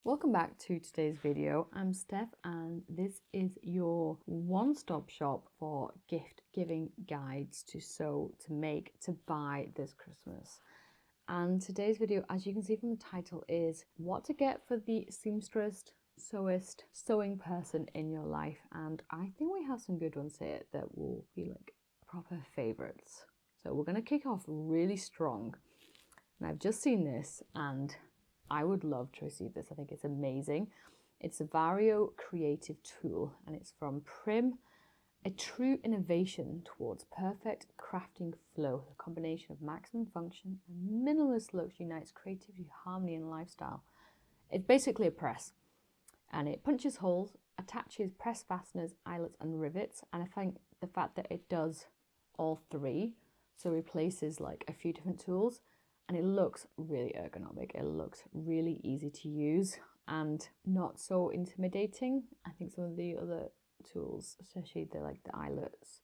Welcome back to today's video. I'm Steph and this is your one-stop shop for gift giving guides to sew, to make, to buy this Christmas. And today's video, as you can see from the title, is what to get for the seamstress, sewist, sewing person in your life. And I think we have some good ones here that will be like proper favorites. So we're going to kick off really strong. And I've just seen this and I would love to receive this. I think it's amazing. It's a Vario creative tool and it's from Prym, a true innovation towards perfect crafting flow. The combination of maximum function and minimalist looks unites creativity, harmony and lifestyle. It's basically a press and it punches holes, attaches press fasteners, eyelets and rivets. And I think the fact that it does all three, so replaces like a few different tools, and it looks really ergonomic. It looks really easy to use and not so intimidating. I think some of the other tools, especially the eyelets,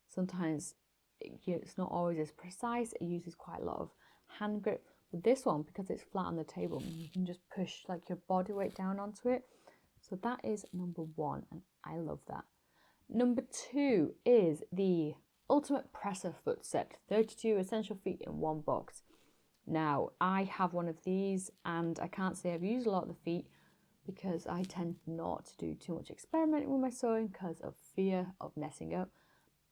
sometimes it's not always as precise. It uses quite a lot of hand grip. With this one, because it's flat on the table, you can just push like your body weight down onto it. So that is number one, and I love that. Number two is the Ultimate Presser Foot Set, 32 essential feet in one box. Now, I have one of these and I can't say I've used a lot of the feet because I tend not to do too much experimenting with my sewing because of fear of messing up.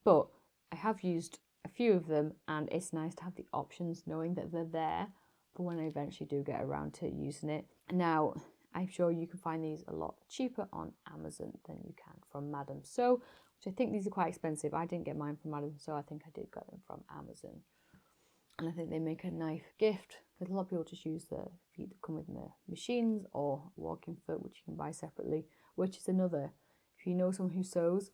But I have used a few of them and it's nice to have the options knowing that they're there for when I eventually do get around to using it. Now, I'm sure you can find these a lot cheaper on Amazon than you can from Madame Sew, which I think these are quite expensive. I didn't get mine from Madame Sew, I think I did get them from Amazon. And I think they make a nice gift because a lot of people just use the feet that come with the machines or walking foot, which you can buy separately, which is another. If you know someone who sews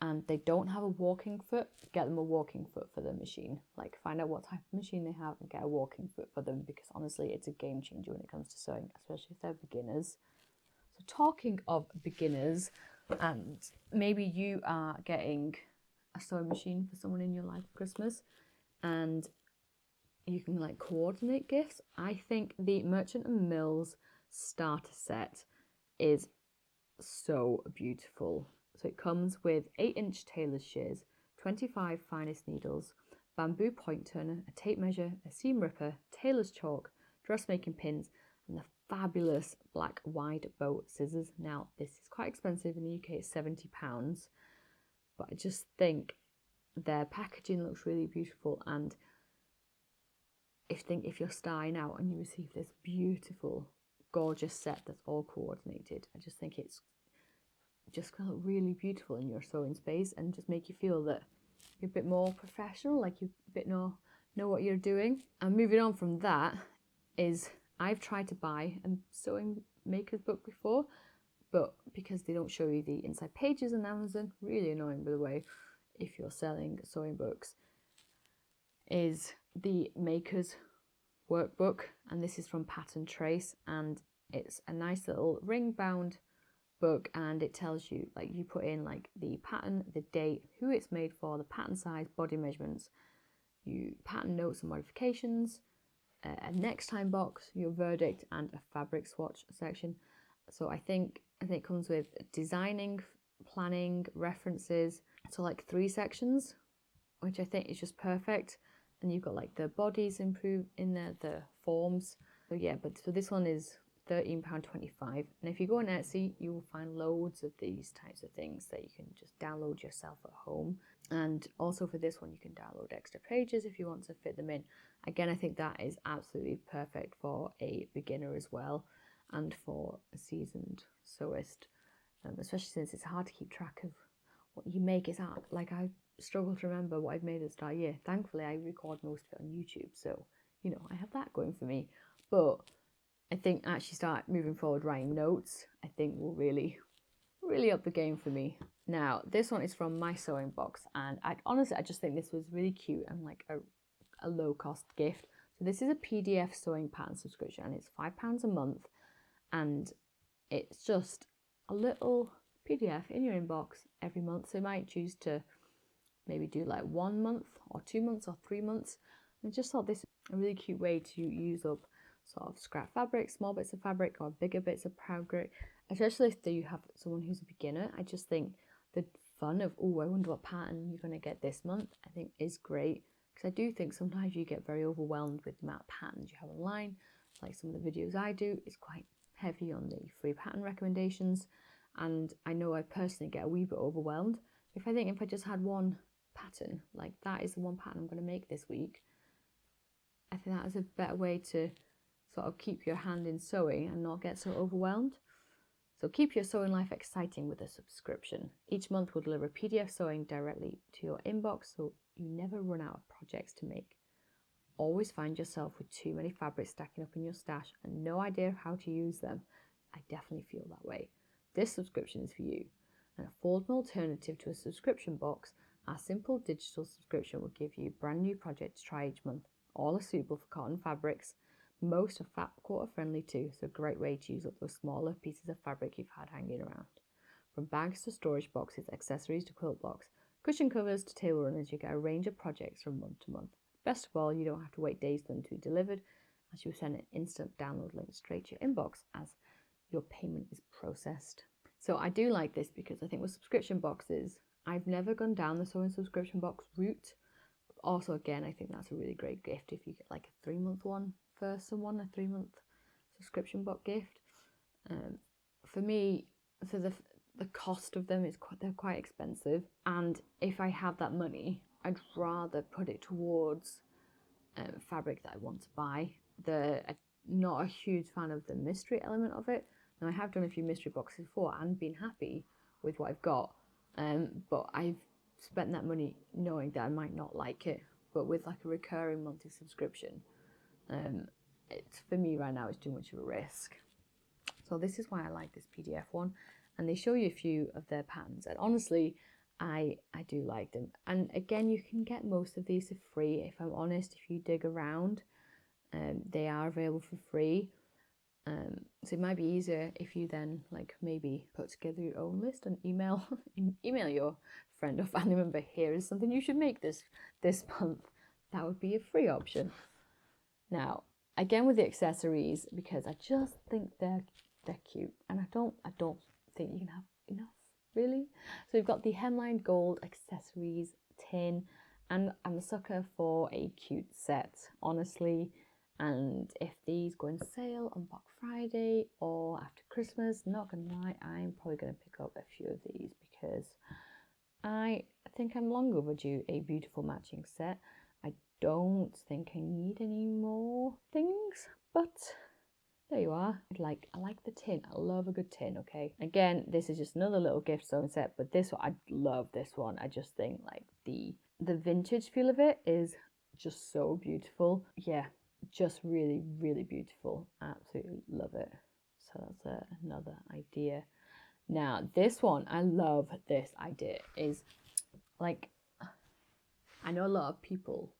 and they don't have a walking foot, get them a walking foot for the machine. Like find out what type of machine they have and get a walking foot for them, because honestly, it's a game changer when it comes to sewing, especially if they're beginners. So talking of beginners, and maybe you are getting a sewing machine for someone in your life for Christmas and you can like coordinate gifts. I think the Merchant and Mills starter set is so beautiful. So it comes with 8-inch tailor's shears, 25 finest needles, bamboo point turner, a tape measure, a seam ripper, tailor's chalk, dressmaking pins, and the fabulous black wide bow scissors. Now this is quite expensive. In the UK it's £70, but I just think their packaging looks really beautiful, and if you're starting out and you receive this beautiful, gorgeous set that's all coordinated, I just think it's just gonna look really beautiful in your sewing space and just make you feel that you're a bit more professional, like you a bit know what you're doing. And moving on from that is I've tried to buy a sewing maker's book before, but because they don't show you the inside pages on Amazon, really annoying by the way, if you're selling sewing books, is the maker's workbook, and this is from Pattern Trace, and it's a nice little ring bound book, and it tells you, like, you put in like the pattern, the date, who it's made for, the pattern size, body measurements, you pattern notes and modifications, a next time box, your verdict, and a fabric swatch section. So I think it comes with designing, planning, references, so like 3 sections, which I think is just perfect. And you've got like the bodies improved in there, the forms. So yeah, so this one is £13.25. And if you go on Etsy, you will find loads of these types of things that you can just download yourself at home. And also for this one, you can download extra pages if you want to fit them in. Again, I think that is absolutely perfect for a beginner as well, and for a seasoned sewist, especially since it's hard to keep track of what you make. It's hard. Like I struggle to remember what I've made at the start of the year. Thankfully, I record most of it on YouTube, so you know I have that going for me. But I think actually start moving forward, writing notes, I think will really up the game for me. Now this one is from My Sewing Box, and I just think this was really cute and like a low cost gift. So this is a PDF sewing pattern subscription, and it's £5 a month, and it's just a little PDF in your inbox every month. So you might choose to maybe do like 1 month or 2 months or 3 months. I just thought this a really cute way to use up sort of scrap fabric, small bits of fabric, or bigger bits of fabric, especially if you have someone who's a beginner. I just think the fun of, oh, I wonder what pattern you're going to get this month, I think is great, because I do think sometimes you get very overwhelmed with the amount of patterns you have online. Like some of the videos I do is quite heavy on the free pattern recommendations, and I know I personally get a wee bit overwhelmed. If I just had one pattern, like that is the one pattern I'm going to make this week, I think that is a better way to sort of keep your hand in sewing and not get so overwhelmed. So keep your sewing life exciting with a subscription. Each month we'll deliver PDF sewing directly to your inbox, so you never run out of projects to make. Always find yourself with too many fabrics stacking up in your stash and no idea how to use them. I definitely feel that way. This subscription is for you. An affordable alternative to a subscription box, our simple digital subscription will give you brand new projects to try each month. All are suitable for cotton fabrics. Most are fat quarter friendly too, so a great way to use up those smaller pieces of fabric you've had hanging around. From bags to storage boxes, accessories to quilt blocks, cushion covers to table runners, you get a range of projects from month to month. Best of all, you don't have to wait days for them to be delivered, as you send an instant download link straight to your inbox as your payment is processed. So I do like this because I think with subscription boxes, I've never gone down the sewing subscription box route. Also, again, I think that's a really great gift if you get like a 3-month one for someone, a 3-month subscription box gift. For me, for the cost of them is they're quite expensive, and if I have that money, I'd rather put it towards fabric that I want to buy. I'm not a huge fan of the mystery element of it. Now, I have done a few mystery boxes before and been happy with what I've got, but I've spent that money knowing that I might not like it. But with like a recurring monthly subscription, it's, for me right now, it's too much of a risk. So this is why I like this PDF one, and they show you a few of their patterns, and honestly, I do like them. And again, you can get most of these for free, if I'm honest. If you dig around, they are available for free. So it might be easier if you then like maybe put together your own list and email your friend or family member, here is something you should make this month. That would be a free option. Now, again with the accessories, because I just think they're cute, and I don't think you can have enough, really. So we've got the hemline gold accessories tin, and I'm a sucker for a cute set, honestly. And if these go on sale on Black Friday or after Christmas, not gonna lie, I'm probably gonna pick up a few of these because I think I'm long overdue a beautiful matching set. I don't think I need any more things, but there you are. I like the tin. I love a good tin, okay? Again, this is just another little gift sewing set, but this one, I love this one. I just think like the vintage feel of it is just so beautiful. Yeah, just really, really beautiful. Absolutely love it. So that's another idea. Now, this one, I love this idea, is like, I know a lot of people,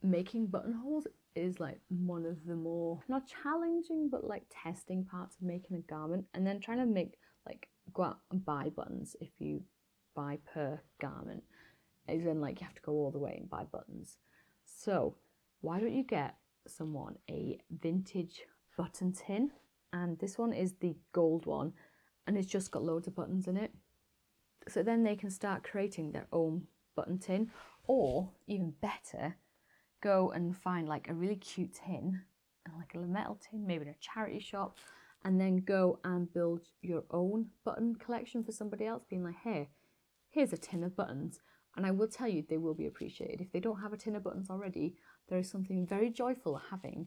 making buttonholes is like one of the more, not challenging, but like testing parts of making a garment. And then trying to make, like, go out and buy buttons, if you buy per garment, is then like you have to go all the way and buy buttons. So why don't you get someone a vintage button tin? And this one is the gold one, and it's just got loads of buttons in it. So then they can start creating their own button tin, or even better, go and find like a really cute tin, like a metal tin, maybe in a charity shop, and then go and build your own button collection for somebody else, being like, hey, here's a tin of buttons. And I will tell you, they will be appreciated. If they don't have a tin of buttons already, there is something very joyful having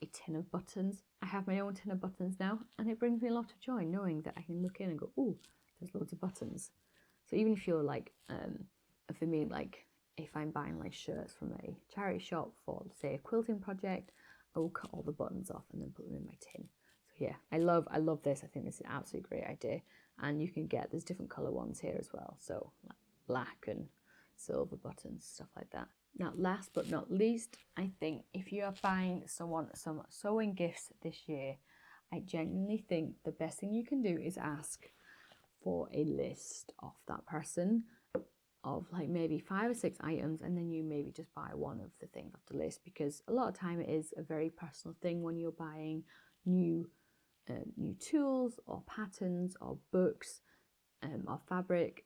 a tin of buttons. I have my own tin of buttons now, and it brings me a lot of joy knowing that I can look in and go, oh, there's loads of buttons. So even if you're like, for me, like if I'm buying like shirts from a charity shop for, say, a quilting project, I will cut all the buttons off and then put them in my tin. So yeah, I love this. I think this is an absolutely great idea. And you can get, there's different colour ones here as well. So like black and silver buttons, stuff like that. Now, last but not least, I think if you are buying someone some sewing gifts this year, I genuinely think the best thing you can do is ask for a list of that person of like maybe 5 or 6 items, and then you maybe just buy one of the things off the list, because a lot of time it is a very personal thing when you're buying new tools or patterns or books or fabric.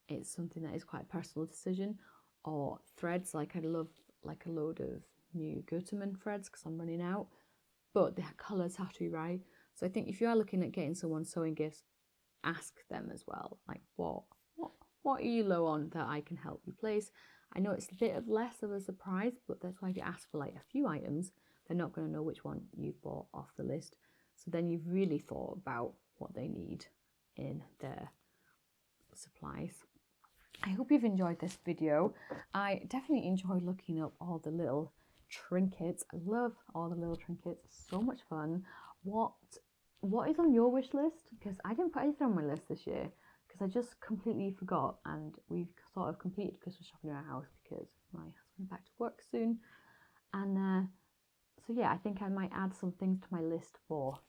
It's something that is quite a personal decision. Or threads, like I'd love like a load of new Gutermann threads because I'm running out, but the colours have to be right. So I think if you are looking at getting someone sewing gifts, ask them as well, like what are you low on that I can help you place. I know it's a bit of less of a surprise, but that's why if you ask for like a few items, they're not going to know which one you've bought off the list. So then you've really thought about what they need in their supplies. I hope you've enjoyed this video. I definitely enjoyed looking up all the little trinkets. I love all the little trinkets. So much fun. What is on your wish list? Because I didn't put anything on my list this year because I just completely forgot, and we've sort of completed Christmas shopping in our house because my husband's back to work soon. And so yeah, I think I might add some things to my list for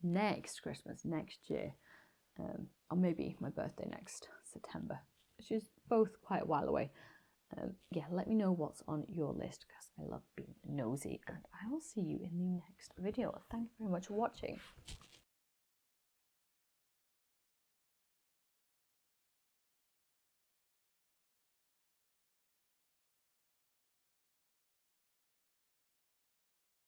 next Christmas, next year, or maybe my birthday next September, which is both quite a while away. Yeah, let me know what's on your list because I love being nosy, and I will see you in the next video. Thank you very much for watching.